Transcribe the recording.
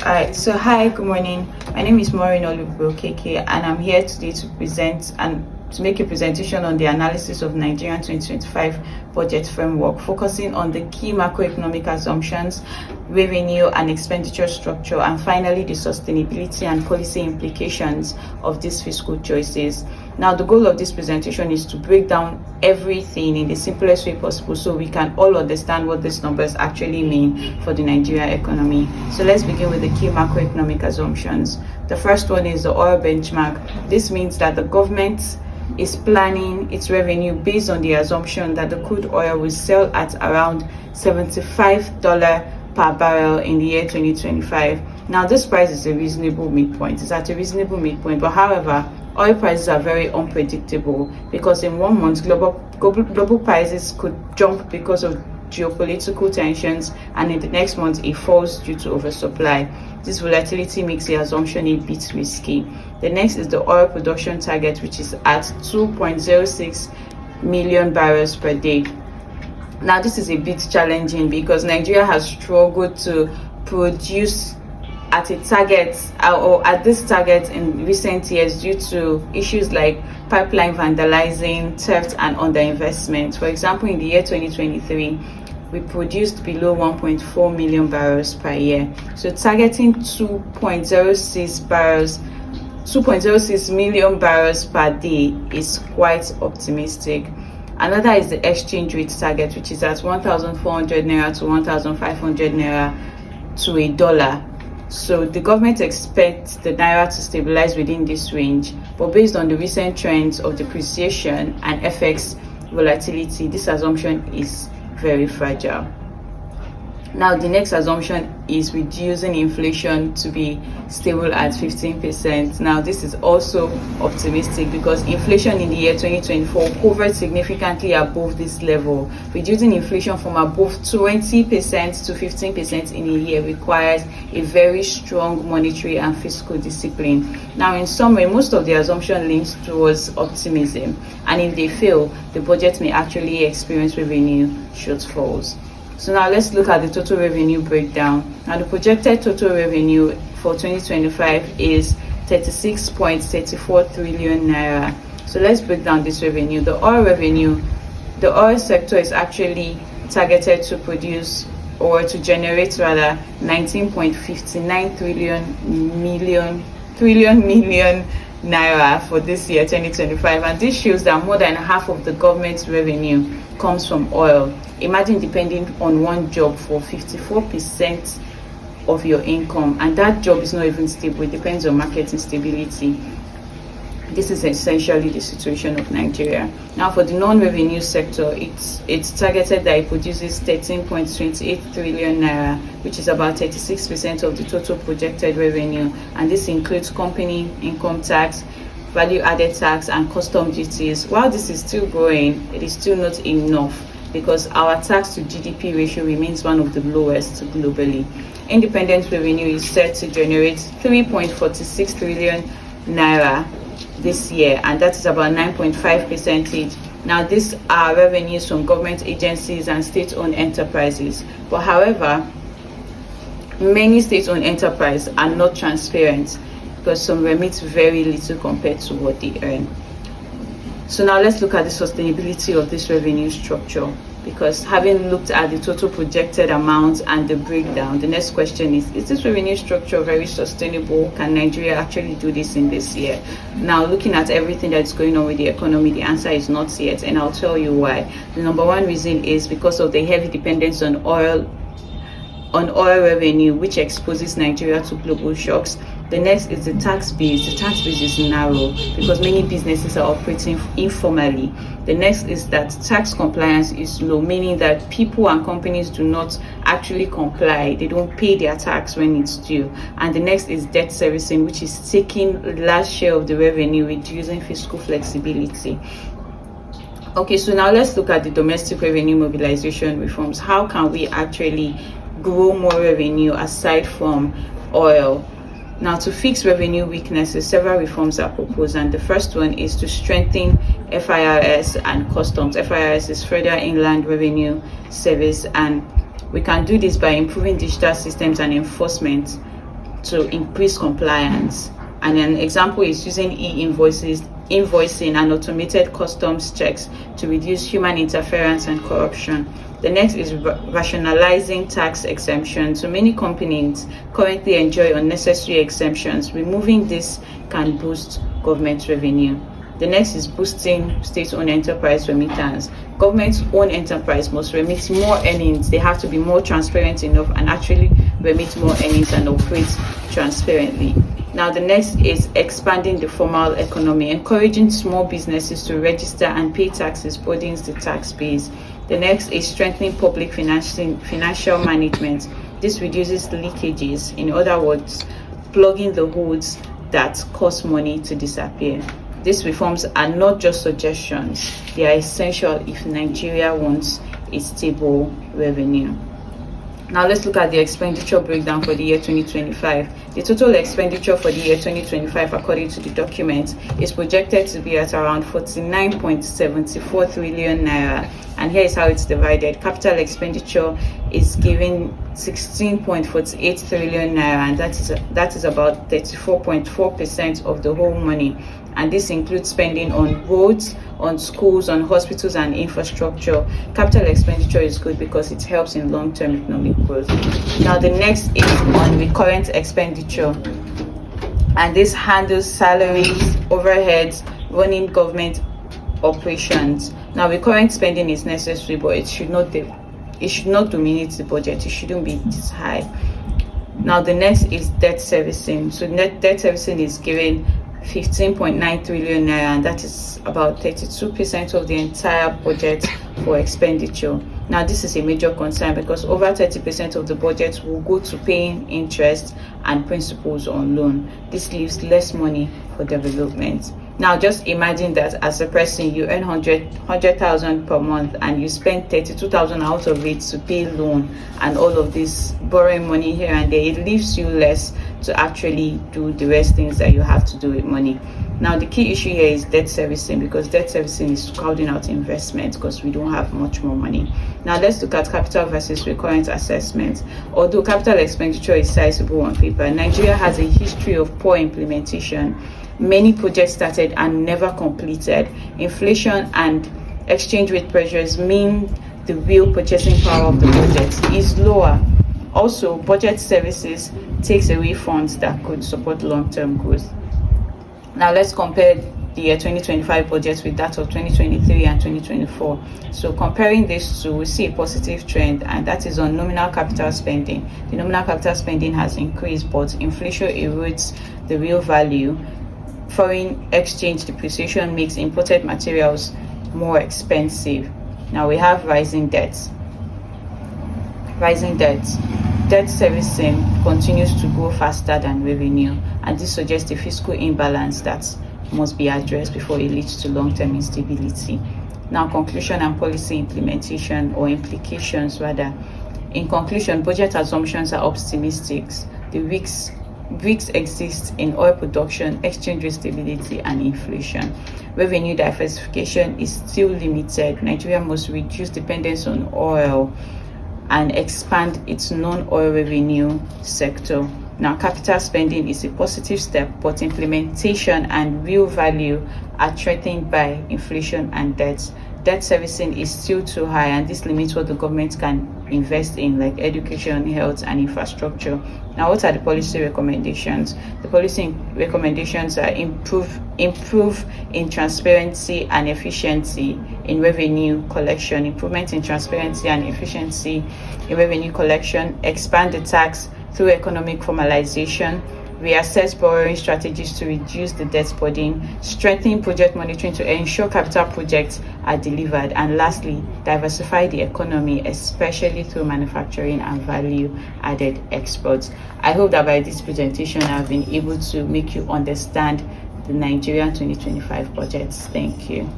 Alright, so hi, good morning. My name is Maureen Olubro-Keke, and I'm here today to present and to make a presentation on the analysis of Nigerian 2025 budget framework, focusing on the key macroeconomic assumptions, revenue and expenditure structure, and finally the sustainability and policy implications of these fiscal choices. Now, the goal of this presentation is to break down everything in the simplest way possible so we can all understand what these numbers actually mean for the Nigerian economy. So let's begin with the key macroeconomic assumptions. The first one is the oil benchmark. This means that the government is planning its revenue based on the assumption that the crude oil will sell at around $75 per barrel in the year 2025. Now, this price is a reasonable midpoint. It's at a reasonable midpoint, but however, oil prices are very unpredictable because in 1 month, global prices could jump because of geopolitical tensions, and in the next month it falls due to oversupply. This volatility makes the assumption a bit risky. The next is the oil production target, which is at 2.06 million barrels per day. Now, this is a bit challenging because Nigeria has struggled to produce at a target or at this target in recent years due to issues like pipeline vandalizing, theft and underinvestment. For example, in the year 2023, we produced below 1.4 million barrels per year. So targeting 2.06 million barrels per day is quite optimistic. Another is the exchange rate target, which is at 1,400 naira to 1,500 naira to a dollar. So the government expects the naira to stabilize within this range, but based on the recent trends of depreciation and FX volatility, this assumption is very fragile. Now, the next assumption is reducing inflation to be stable at 15%. Now, this is also optimistic because inflation in the year 2024 hovered significantly above this level. Reducing inflation from above 20% to 15% in a year requires a very strong monetary and fiscal discipline. Now, in summary, most of the assumption leans towards optimism, and if they fail, the budget may actually experience revenue shortfalls. So now let's look at the total revenue breakdown. Now, the projected total revenue for 2025 is 36.34 trillion naira. So let's break down this revenue. The oil sector is actually targeted to produce or to generate rather 19.59 trillion naira for this year 2025, and this shows that more than half of the government's revenue comes from oil. Imagine depending on one job for 54% of your income, and that job is not even stable. It depends on market instability. This is essentially the situation of Nigeria. Now, for the non-revenue sector, it's targeted that it produces 13.28 trillion naira, which is about 36% of the total projected revenue, and this includes company income tax, value-added tax, and custom duties. While this is still growing, it is still not enough because our tax to GDP ratio remains one of the lowest globally. Independent revenue is set to generate 3.46 trillion naira this year, and that is about 9.5%. Now, these are revenues from government agencies and state-owned enterprises. But however, many state-owned enterprises are not transparent because some remit very little compared to what they earn. So now let's look at the sustainability of this revenue structure, because having looked at the total projected amount and the breakdown, the next question is this revenue structure very sustainable? Can Nigeria actually do this in this year? Now, looking at everything that's going on with the economy, the answer is not yet, and I'll tell you why. The number one reason is because of the heavy dependence on oil revenue, which exposes Nigeria to global shocks. The next is the tax base. The tax base is narrow because many businesses are operating informally. The next is that tax compliance is low, meaning that people and companies do not actually comply. They don't pay their tax when it's due. And the next is debt servicing, which is taking a large share of the revenue, reducing fiscal flexibility. Okay, so now let's look at the domestic revenue mobilization reforms. How can we actually grow more revenue aside from oil? Now, to fix revenue weaknesses, several reforms are proposed, and the first one is to strengthen FIRS and customs. FIRS is Federal Inland Revenue Service, and we can do this by improving digital systems and enforcement to increase compliance. And an example is using invoicing and automated customs checks to reduce human interference and corruption. The next is rationalizing tax exemptions. So many companies currently enjoy unnecessary exemptions. Removing this can boost government revenue. The next is boosting state-owned enterprise remittance. Government-owned enterprise must remit more earnings. They have to be more transparent enough and actually remit more earnings and operate transparently. Now, the next is expanding the formal economy. Encouraging small businesses to register and pay taxes broadens the tax base. The next is strengthening public financial management. This reduces leakages. In other words, plugging the holes that cause money to disappear. These reforms are not just suggestions, they are essential if Nigeria wants a stable revenue. Now let's look at the expenditure breakdown for the year 2025. The total expenditure for the year 2025, according to the document, is projected to be at around 49.74 trillion naira. And here is how it's divided. Capital expenditure is given 16.48 trillion naira, and that is about 34.4% of the whole money. And this includes spending on roads, on schools, on hospitals and infrastructure. Capital expenditure is good because it helps in long-term economic growth. Now the next is on recurrent expenditure, and this handles salaries, overheads, running government operations. Now recurrent spending is necessary, but it should not dominate the budget. It shouldn't be this high. Now the next is debt servicing. So net debt servicing is given 15.9 trillion naira, and that is about 32% of the entire budget for expenditure. Now this is a major concern because over 30% of the budget will go to paying interest and principals on loan. This leaves less money for development. Now just imagine that as a person you earn 100,000 per month and you spend 32,000 out of it to pay loan and all of this borrowing money here and there. It leaves you less to actually do the rest things that you have to do with money. Now the key issue here is debt servicing, because debt servicing is crowding out investment because we don't have much more money. Now let's look at capital versus recurrent assessment. Although capital expenditure is sizable on paper, Nigeria has a history of poor implementation. Many projects started and never completed. Inflation and exchange rate pressures mean the real purchasing power of the budget is lower. Also, budget services takes away funds that could support long-term growth. Now let's compare the year 2025 budget with that of 2023 and 2024. So comparing these two, we see a positive trend, and that is on nominal capital spending. The nominal capital spending has increased, but inflation erodes the real value. Foreign exchange depreciation makes imported materials more expensive. Now we have rising debts. Debt servicing continues to grow faster than revenue, and this suggests a fiscal imbalance that must be addressed before it leads to long-term instability. Now, conclusion and policy implementation, or implications rather. In conclusion, budget assumptions are optimistic. The risks exist in oil production, exchange rate stability, and inflation. Revenue diversification is still limited. Nigeria must reduce dependence on oil and expand its non-oil revenue sector. Now, capital spending is a positive step, but implementation and real value are threatened by inflation and debt. Debt servicing is still too high, and this limits what the government can invest in, like education, health, and infrastructure. Now, what are the policy recommendations? The policy recommendations are improve in transparency and efficiency in revenue collection, improvement in transparency and efficiency in revenue collection, expand the tax through economic formalization, reassess borrowing strategies to reduce the debt burden, strengthen project monitoring to ensure capital projects are delivered, and lastly, diversify the economy, especially through manufacturing and value-added exports. I hope that by this presentation, I've been able to make you understand the Nigerian 2025 budgets. Thank you.